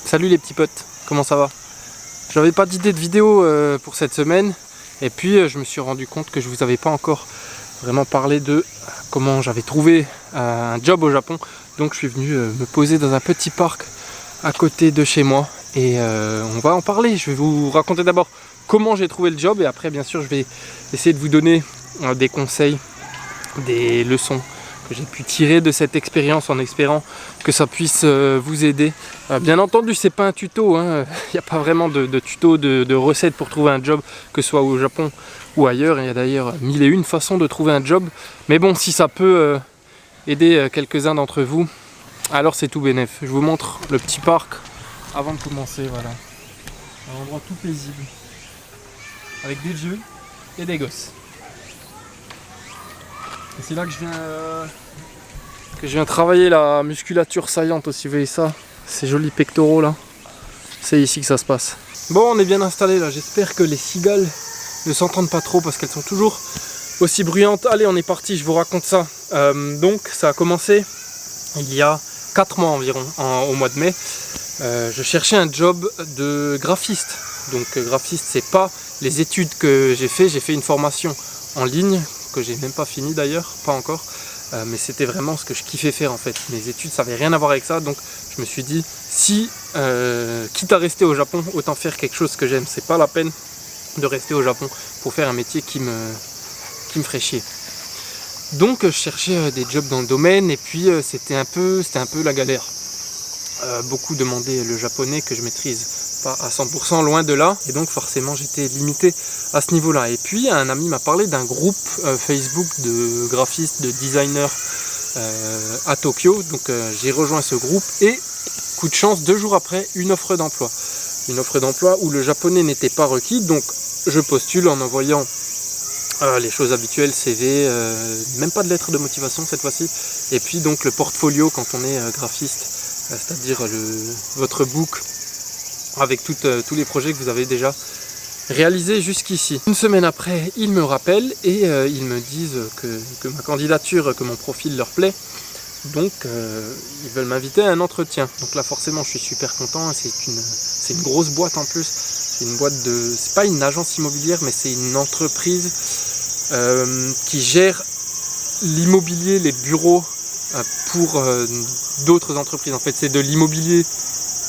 Salut les petits potes, comment ça va? J'avais pas d'idée de vidéo pour cette semaine et puis je me suis rendu compte que je vous avais pas encore vraiment parlé de comment j'avais trouvé un job au Japon. Donc je suis venu me poser dans un petit parc à côté de chez moi et on va en parler. Je vais vous raconter d'abord comment j'ai trouvé le job et après bien sûr je vais essayer de vous donner des conseils, des leçons que j'ai pu tirer de cette expérience en espérant que ça puisse vous aider. Bien entendu, c'est pas un tuto, il n'y a pas vraiment de tuto, de recettes pour trouver un job, que ce soit au Japon ou ailleurs. Il y a d'ailleurs 1001 façons de trouver un job. Mais bon, si ça peut aider quelques-uns d'entre vous, alors c'est tout bénef. Je vous montre le petit parc avant de commencer. Voilà, un endroit tout paisible, avec des vieux et des gosses. Et c'est là que je viens travailler la musculature saillante aussi, vous voyez ça, ces jolis pectoraux là, c'est ici que ça se passe. Bon, on est bien installé là, j'espère que les cigales ne s'entendent pas trop parce qu'elles sont toujours aussi bruyantes. Allez, on est parti, je vous raconte ça. Donc ça a commencé il y a 4 mois environ, au mois de mai. Je cherchais un job de graphiste. Donc graphiste, c'est pas les études que j'ai fait une formation en ligne que j'ai même pas fini d'ailleurs, pas encore, mais c'était vraiment ce que je kiffais faire en fait. Mes études ça avait rien à voir avec ça, donc je me suis dit si quitte à rester au Japon, autant faire quelque chose que j'aime. C'est pas la peine de rester au Japon pour faire un métier qui me ferait chier. Donc je cherchais des jobs dans le domaine et puis c'était un peu la galère. Beaucoup demandaient le japonais que je maîtrise pas à 100%, loin de là, et donc forcément j'étais limité à ce niveau là. Et puis un ami m'a parlé d'un groupe Facebook de graphistes, de designers à Tokyo. Donc j'ai rejoint ce groupe et coup de chance, 2 jours après, une offre d'emploi où le japonais n'était pas requis. Donc je postule en envoyant les choses habituelles, CV, même pas de lettre de motivation cette fois-ci, et puis donc le portfolio quand on est graphiste, c'est-à-dire votre book avec tous les projets que vous avez déjà réalisés jusqu'ici. Une semaine après, ils me rappellent et ils me disent que ma candidature, que mon profil leur plaît, donc ils veulent m'inviter à un entretien. Donc là forcément je suis super content, c'est une grosse boîte en plus, c'est pas une agence immobilière mais c'est une entreprise qui gère l'immobilier, les bureaux pour d'autres entreprises. En fait c'est de l'immobilier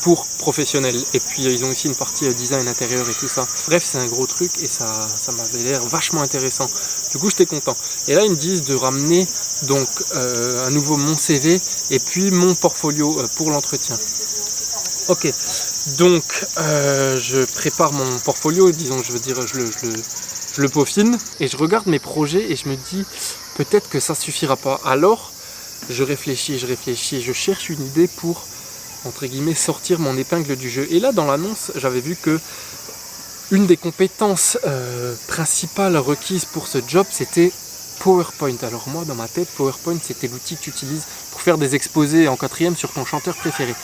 pour professionnels, et puis ils ont aussi une partie design intérieur et tout ça. Bref, c'est un gros truc et ça m'avait l'air vachement intéressant. Du coup j'étais content. Et là ils me disent de ramener donc à nouveau mon CV et puis mon portfolio pour l'entretien. Ok, donc je prépare mon portfolio, disons, je le peaufine et je regarde mes projets et je me dis peut-être que ça suffira pas. Alors je réfléchis, je cherche une idée pour entre guillemets sortir mon épingle du jeu. Et là dans l'annonce j'avais vu que une des compétences principales requises pour ce job c'était PowerPoint. Alors moi dans ma tête PowerPoint c'était l'outil que tu utilises pour faire des exposés en 4e sur ton chanteur préféré.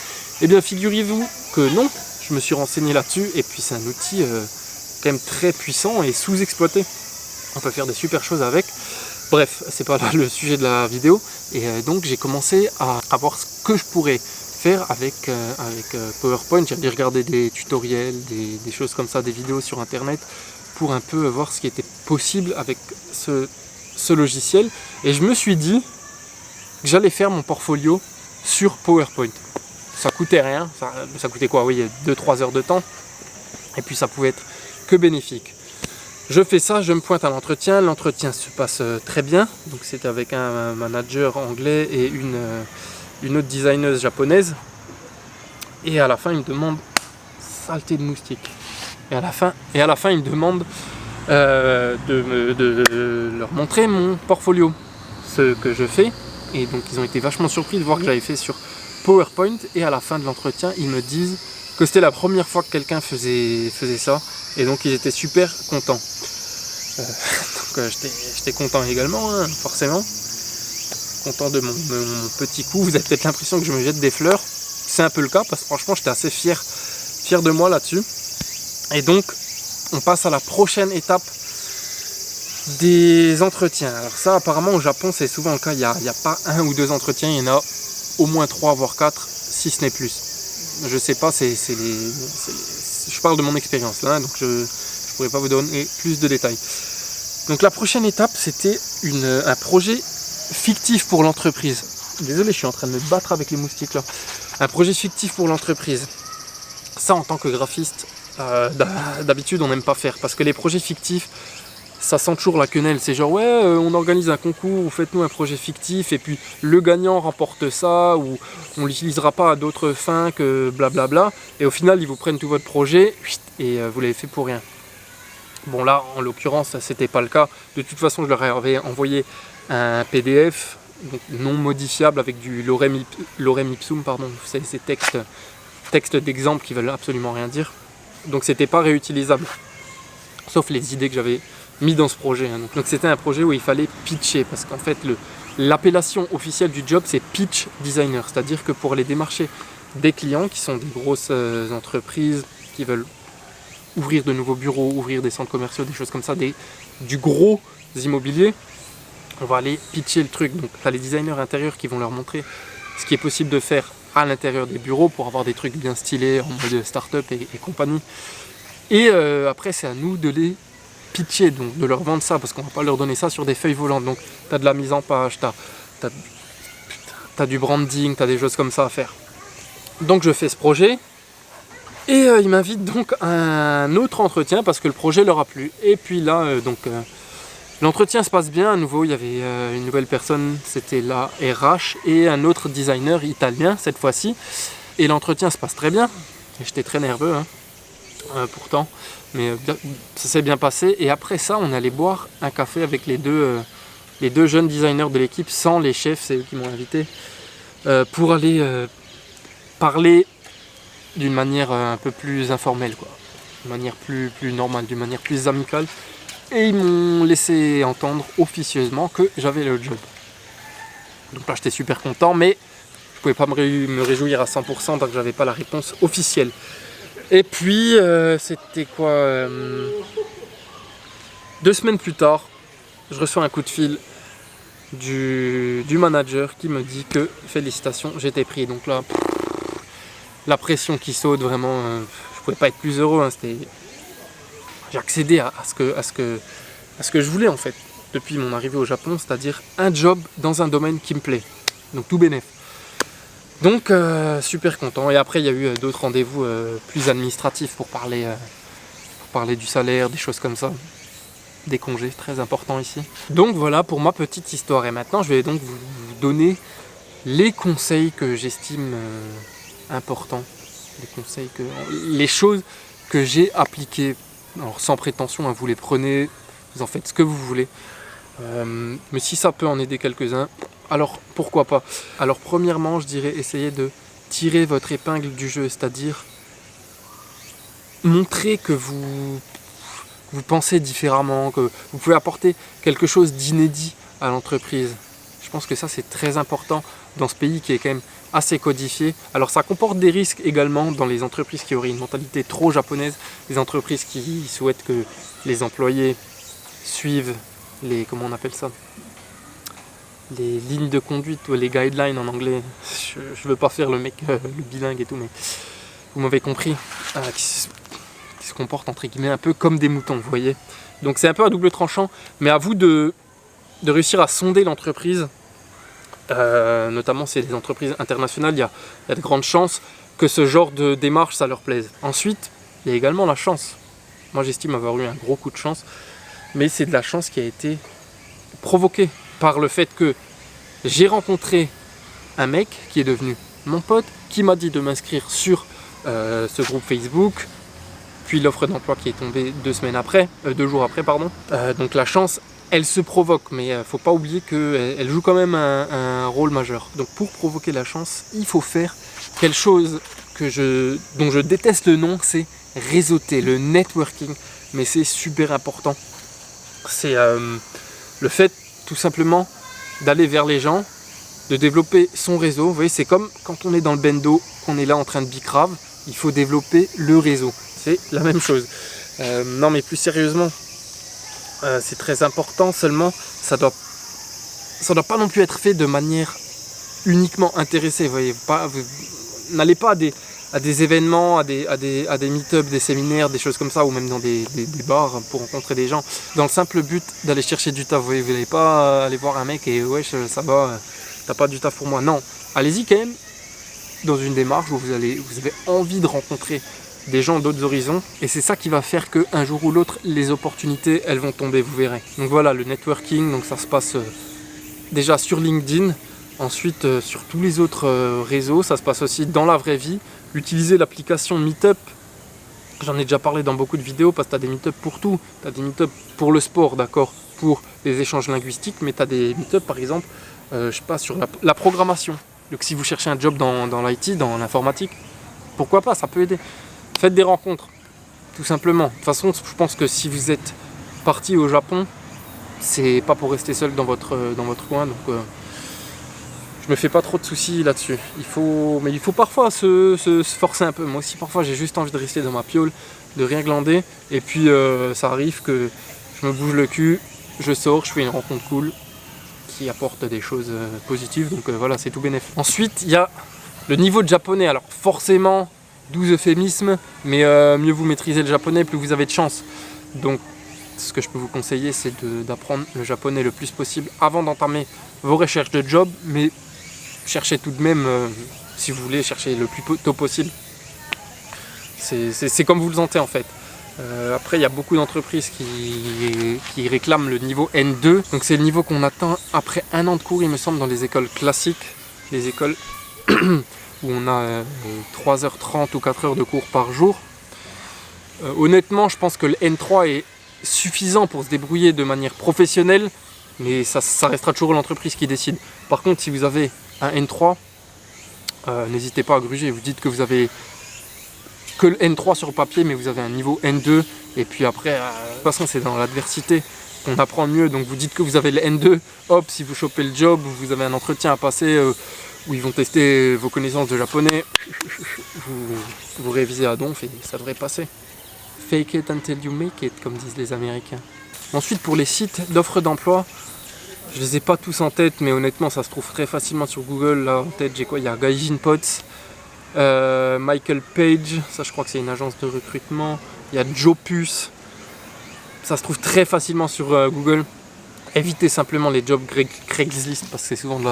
Eh bien figurez-vous que non, je me suis renseigné là-dessus et puis c'est un outil quand même très puissant et sous-exploité. On peut faire des super choses avec. Bref, c'est pas là le sujet de la vidéo. Et donc j'ai commencé à voir ce que je pourrais faire avec PowerPoint. J'ai regardé des tutoriels, des choses comme ça, des vidéos sur internet pour un peu voir ce qui était possible avec ce logiciel. Et je me suis dit que j'allais faire mon portfolio sur PowerPoint. Ça coûtait rien, ça coûtait quoi? Oui, 2-3 heures de temps. Et puis ça pouvait être que bénéfique. Je fais ça, je me pointe à l'entretien se passe très bien. Donc c'était avec un manager anglais et une autre designeuse japonaise. Et à la fin, il me demande saleté de moustique. Et à la fin, il me demande de leur montrer mon portfolio, ce que je fais. Et donc ils ont été vachement surpris de voir que j'avais fait sur PowerPoint. Et à la fin de l'entretien, ils me disent que c'était la première fois que quelqu'un faisait ça. Et donc ils étaient super contents. Donc j'étais content également, forcément. Content de mon petit coup. Vous avez peut-être l'impression que je me jette des fleurs. C'est un peu le cas parce que franchement j'étais assez fier de moi là-dessus. Et donc on passe à la prochaine étape des entretiens. Alors ça apparemment au Japon c'est souvent le cas. Il n'y a pas 1 ou 2 entretiens, il y en a au moins 3 voire 4 si ce n'est plus. je sais pas, je parle de mon expérience là, donc je ne pourrais pas vous donner plus de détails. Donc la prochaine étape, c'était un projet fictif pour l'entreprise. Désolé, je suis en train de me battre avec les moustiques là. Un projet fictif pour l'entreprise. Ça, en tant que graphiste, d'habitude, on n'aime pas faire. Parce que les projets fictifs, ça sent toujours la quenelle. C'est genre, ouais, on organise un concours, ou faites-nous un projet fictif, et puis le gagnant remporte ça, ou on l'utilisera pas à d'autres fins que blablabla. Et au final, ils vous prennent tout votre projet, et vous l'avez fait pour rien. Bon là, en l'occurrence, c'était pas le cas. De toute façon, je leur avais envoyé un PDF donc non modifiable avec du lorem ipsum, pardon, c'est ces textes d'exemple qui veulent absolument rien dire. Donc c'était pas réutilisable, sauf les idées que j'avais mis dans ce projet. Donc c'était un projet où il fallait pitcher, parce qu'en fait l'appellation officielle du job c'est pitch designer, c'est-à-dire que pour aller démarcher des clients qui sont des grosses entreprises qui veulent ouvrir de nouveaux bureaux, ouvrir des centres commerciaux, des choses comme ça, du gros immobilier, on va aller pitcher le truc. Donc tu as les designers intérieurs qui vont leur montrer ce qui est possible de faire à l'intérieur des bureaux pour avoir des trucs bien stylés en mode start-up et compagnie. Et après c'est à nous de les pitcher, donc de leur vendre ça, parce qu'on va pas leur donner ça sur des feuilles volantes. Donc tu as de la mise en page, t'as du branding, tu as des choses comme ça à faire. Donc je fais ce projet. Et il m'invite donc à un autre entretien parce que le projet leur a plu. Et puis là, l'entretien se passe bien. À nouveau, il y avait une nouvelle personne, c'était la RH, et un autre designer italien cette fois-ci. Et l'entretien se passe très bien. Et j'étais très nerveux, pourtant. Mais ça s'est bien passé. Et après ça, on allait boire un café avec les deux jeunes designers de l'équipe, sans les chefs, c'est eux qui m'ont invité, pour aller parler d'une manière un peu plus informelle, quoi. D'une manière plus normale, d'une manière plus amicale. Et ils m'ont laissé entendre officieusement que j'avais le job. Donc là j'étais super content, mais je pouvais pas me réjouir à 100% tant que j'avais pas la réponse officielle. Et puis c'était quoi 2 semaines plus tard, je reçois un coup de fil du manager qui me dit que félicitations, j'étais pris. Donc là, la pression qui saute, vraiment, je pouvais pas être plus heureux. J'ai accédé à ce que je voulais en fait depuis mon arrivée au Japon, c'est-à-dire un job dans un domaine qui me plaît. Donc tout bénef. Donc super content. Et après il y a eu d'autres rendez-vous plus administratifs pour parler du salaire, des choses comme ça. Des congés, très important ici. Donc voilà pour ma petite histoire. Et maintenant je vais donc vous donner les conseils que j'estime importants. Les choses que j'ai appliquées. Alors sans prétention, vous les prenez, vous en faites ce que vous voulez. Mais si ça peut en aider quelques-uns, alors pourquoi pas. Alors premièrement, je dirais essayez de tirer votre épingle du jeu, c'est-à-dire montrer que vous pensez différemment, que vous pouvez apporter quelque chose d'inédit à l'entreprise. Je pense que ça c'est très important dans ce pays qui est quand même assez codifié. Alors ça comporte des risques également dans les entreprises qui auraient une mentalité trop japonaise, les entreprises qui souhaitent que les employés suivent les, comment on appelle ça, les lignes de conduite ou les guidelines en anglais. Je veux pas faire le mec le bilingue et tout, mais vous m'avez compris, qui se comportent entre guillemets un peu comme des moutons, vous voyez. Donc c'est un peu à double tranchant, mais à vous de réussir à sonder l'entreprise. Notamment si c'est des entreprises internationales, il y a de grandes chances que ce genre de démarche ça leur plaise. Ensuite, il y a également la chance. Moi j'estime avoir eu un gros coup de chance, mais c'est de la chance qui a été provoquée par le fait que j'ai rencontré un mec qui est devenu mon pote, qui m'a dit de m'inscrire sur ce groupe Facebook, puis l'offre d'emploi qui est tombée 2 jours après, pardon. Donc la chance, elle se provoque, mais il ne faut pas oublier qu'elle joue quand même un rôle majeur. Donc pour provoquer la chance, il faut faire quelque chose dont je déteste le nom, c'est réseauter, le networking. Mais c'est super important. C'est le fait tout simplement d'aller vers les gens, de développer son réseau. Vous voyez, c'est comme quand on est dans le bendo, qu'on est là en train de bicrave, il faut développer le réseau. C'est la même chose. Non mais plus sérieusement, c'est très important, seulement ça doit pas non plus être fait de manière uniquement intéressée. Vous voyez, vous n'allez pas des événements, à des meet-ups, des séminaires, des choses comme ça, ou même dans des bars pour rencontrer des gens, dans le simple but d'aller chercher du taf. Vous n'allez pas aller voir un mec et wesh, ça va, t'as pas du taf pour moi. Non, allez-y quand même dans une démarche où vous avez envie de rencontrer des gens d'autres horizons, et c'est ça qui va faire qu'un jour ou l'autre, les opportunités, elles vont tomber, vous verrez. Donc voilà, le networking, donc ça se passe déjà sur LinkedIn, ensuite sur tous les autres réseaux, ça se passe aussi dans la vraie vie. Utilisez l'application Meetup, j'en ai déjà parlé dans beaucoup de vidéos, parce que tu as des Meetup pour tout. Tu as des Meetup pour le sport, d'accord, pour les échanges linguistiques, mais tu as des Meetup par exemple, je sais pas, sur la programmation. Donc si vous cherchez un job dans l'IT, dans l'informatique, pourquoi pas, ça peut aider. Faites des rencontres, tout simplement. De toute façon, je pense que si vous êtes parti au Japon, c'est pas pour rester seul dans votre coin, donc je me fais pas trop de soucis là-dessus. Mais il faut parfois se forcer un peu. Moi aussi, parfois, j'ai juste envie de rester dans ma piole, de rien glander, et puis ça arrive que je me bouge le cul, je sors, je fais une rencontre cool qui apporte des choses positives, donc voilà, c'est tout bénéf. Ensuite, il y a le niveau de japonais. Alors forcément, 12 euphémismes, mais mieux vous maîtrisez le japonais, plus vous avez de chance. Donc ce que je peux vous conseiller, c'est d'apprendre le japonais le plus possible avant d'entamer vos recherches de job, mais cherchez tout de même, si vous voulez, chercher le plus tôt possible. C'est comme vous le sentez en fait. Après, il y a beaucoup d'entreprises qui réclament le niveau N2, donc c'est le niveau qu'on atteint après 1 an de cours, il me semble, dans les écoles classiques, les écoles où on a 3h30 ou 4 heures de cours par jour. Honnêtement, je pense que le N3 est suffisant pour se débrouiller de manière professionnelle, mais ça restera toujours l'entreprise qui décide. Par contre, si vous avez un N3, n'hésitez pas à gruger. Vous dites que vous avez que le N3 sur le papier, mais vous avez un niveau N2, et puis après, de toute façon, c'est dans l'adversité qu'on apprend mieux. Donc vous dites que vous avez le N2, hop, si vous chopez le job, vous avez un entretien à passer où ils vont tester vos connaissances de japonais, vous révisez à donf et ça devrait passer. Fake it until you make it, comme disent les Américains. Ensuite, pour les sites d'offres d'emploi, je les ai pas tous en tête, mais honnêtement, ça se trouve très facilement sur Google. Là, en tête, j'ai quoi? Il y a Gaijin Pots, Michael Page, ça je crois que c'est une agence de recrutement. Il y a Jopus, ça se trouve très facilement sur Google. Évitez simplement les jobs Craigslist parce que c'est souvent de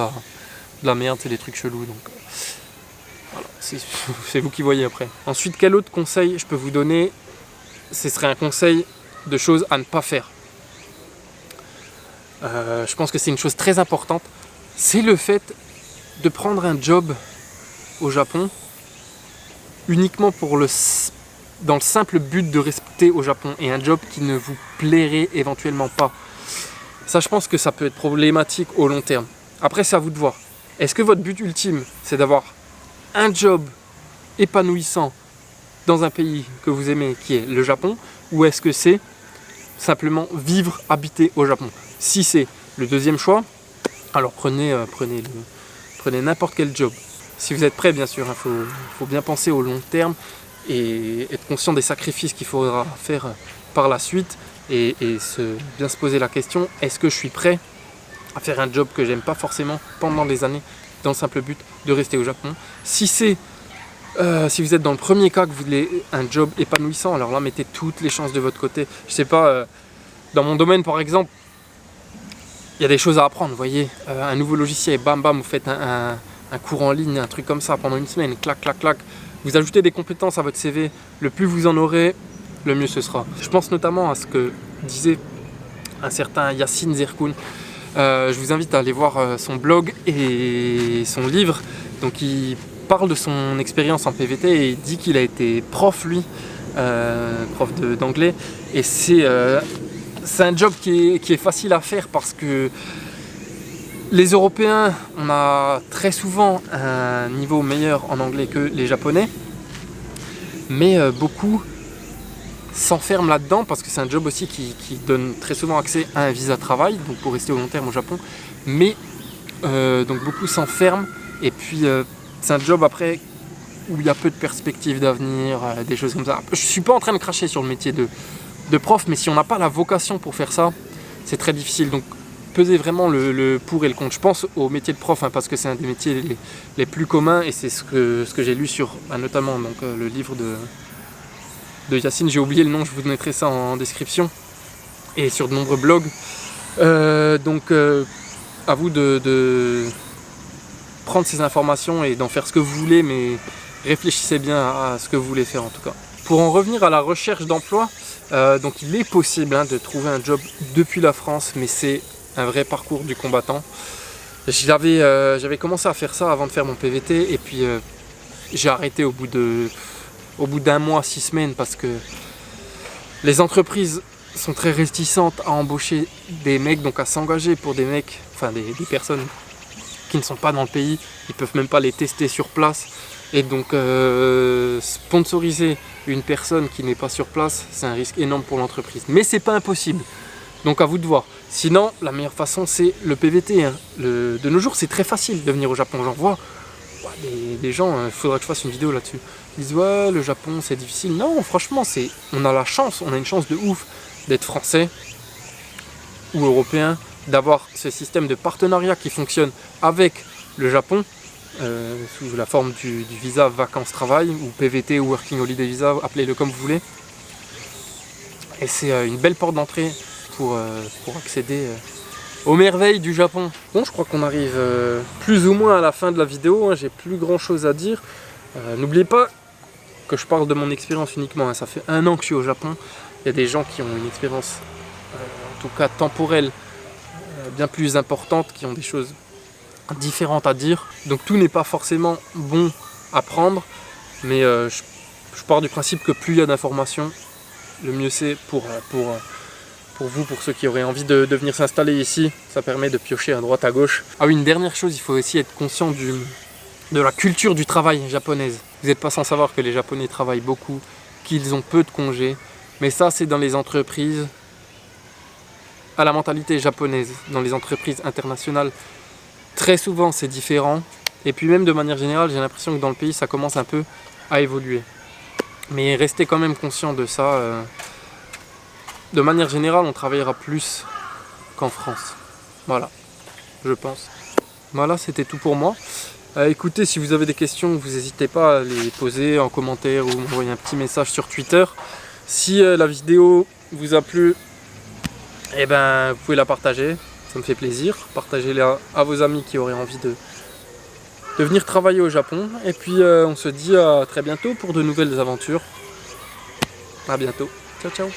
la merde, c'est des trucs chelous. Donc voilà, c'est vous qui voyez après. Ensuite, quel autre conseil je peux vous donner? Ce serait un conseil de choses à ne pas faire. Je pense que c'est une chose très importante. C'est le fait de prendre un job au Japon uniquement dans le simple but de rester au Japon, et un job qui ne vous plairait éventuellement pas. Ça, je pense que ça peut être problématique au long terme. Après, c'est à vous de voir. Est-ce que votre but ultime, c'est d'avoir un job épanouissant dans un pays que vous aimez, qui est le Japon, ou est-ce que c'est simplement vivre, habiter au Japon? Si c'est le deuxième choix, alors prenez n'importe quel job. Si vous êtes prêt, bien sûr, faut bien penser au long terme et être conscient des sacrifices qu'il faudra faire par la suite, et bien se poser la question, est-ce que je suis prêt à faire un job que j'aime pas forcément pendant des années dans le simple but de rester au Japon? Si vous êtes dans le premier cas, que vous voulez un job épanouissant, alors là, mettez toutes les chances de votre côté. Je sais pas, dans mon domaine par exemple, il y a des choses à apprendre, vous voyez, un nouveau logiciel, bam bam, vous faites un cours en ligne, un truc comme ça pendant une semaine, clac clac clac, vous ajoutez des compétences à votre CV, le plus vous en aurez, le mieux ce sera. Je pense notamment à ce que disait un certain Yacine Zerkoun. Je vous invite à aller voir son blog et son livre. Donc il parle de son expérience en PVT et il dit qu'il a été prof, lui, prof d'anglais, et c'est un job qui est facile à faire parce que les Européens, on a très souvent un niveau meilleur en anglais que les Japonais, mais beaucoup s'enferment là-dedans parce que c'est un job aussi qui donne très souvent accès à un visa travail, donc pour rester au long terme au Japon, mais donc beaucoup s'enferment, et puis c'est un job après où il y a peu de perspectives d'avenir, des choses comme ça. Je suis pas en train de cracher sur le métier de prof, mais si on n'a pas la vocation pour faire ça, c'est très difficile. Donc peser vraiment le pour et le contre. Je pense au métier de prof, hein, parce que c'est un des métiers les plus communs, et c'est ce que j'ai lu sur, notamment donc, le livre de Yacine, j'ai oublié le nom, je vous mettrai ça en description, et sur de nombreux blogs. À vous de prendre ces informations et d'en faire ce que vous voulez, mais réfléchissez bien à ce que vous voulez faire en tout cas. Pour en revenir à la recherche d'emploi, donc il est possible, hein, de trouver un job depuis la France, mais c'est un vrai parcours du combattant. J'avais commencé à faire ça avant de faire mon PVT, et puis j'ai arrêté au bout d'un mois, 6 semaines, parce que les entreprises sont très réticentes à embaucher des mecs, donc à s'engager pour des mecs, enfin des personnes qui ne sont pas dans le pays, ils peuvent même pas les tester sur place, et donc sponsoriser une personne qui n'est pas sur place, c'est un risque énorme pour l'entreprise, mais c'est pas impossible, donc à vous de voir. Sinon, la meilleure façon c'est le PVT, hein. De nos jours c'est très facile de venir au Japon, j'en vois des gens, il faudrait que je fasse une vidéo là-dessus, ils disent ouais le Japon c'est difficile. Non, franchement on a la chance, on a une chance de ouf d'être français ou européen, d'avoir ce système de partenariat qui fonctionne avec le Japon, sous la forme du visa vacances-travail, ou PVT ou Working Holiday Visa, appelez-le comme vous voulez. Et c'est une belle porte d'entrée pour accéder aux merveilles du Japon. Bon, je crois qu'on arrive plus ou moins à la fin de la vidéo, hein, j'ai plus grand chose à dire. N'oubliez pas que je parle de mon expérience uniquement, hein, ça fait 1 an que je suis au Japon. Il y a des gens qui ont une expérience, en tout cas temporelle, bien plus importante, qui ont des choses différentes à dire. Donc tout n'est pas forcément bon à prendre, mais je pars du principe que plus il y a d'informations, le mieux c'est pour vous, pour ceux qui auraient envie de venir s'installer ici. Ça permet de piocher à droite à gauche. Ah oui, une dernière chose, il faut aussi être conscient de la culture du travail japonaise. Vous n'êtes pas sans savoir que les Japonais travaillent beaucoup, qu'ils ont peu de congés, mais ça c'est dans les entreprises à la mentalité japonaise. Dans les entreprises internationales, très souvent c'est différent, et puis même de manière générale, j'ai l'impression que dans le pays ça commence un peu à évoluer. Mais restez quand même conscient de ça. De manière générale, on travaillera plus qu'en France. Voilà, je pense. Voilà, c'était tout pour moi. Écoutez, si vous avez des questions, vous n'hésitez pas à les poser en commentaire ou m'envoyer un petit message sur Twitter. Si la vidéo vous a plu, eh ben, vous pouvez la partager, ça me fait plaisir. Partagez-la à vos amis qui auraient envie de venir travailler au Japon. Et puis on se dit à très bientôt pour de nouvelles aventures. À bientôt. Ciao, ciao.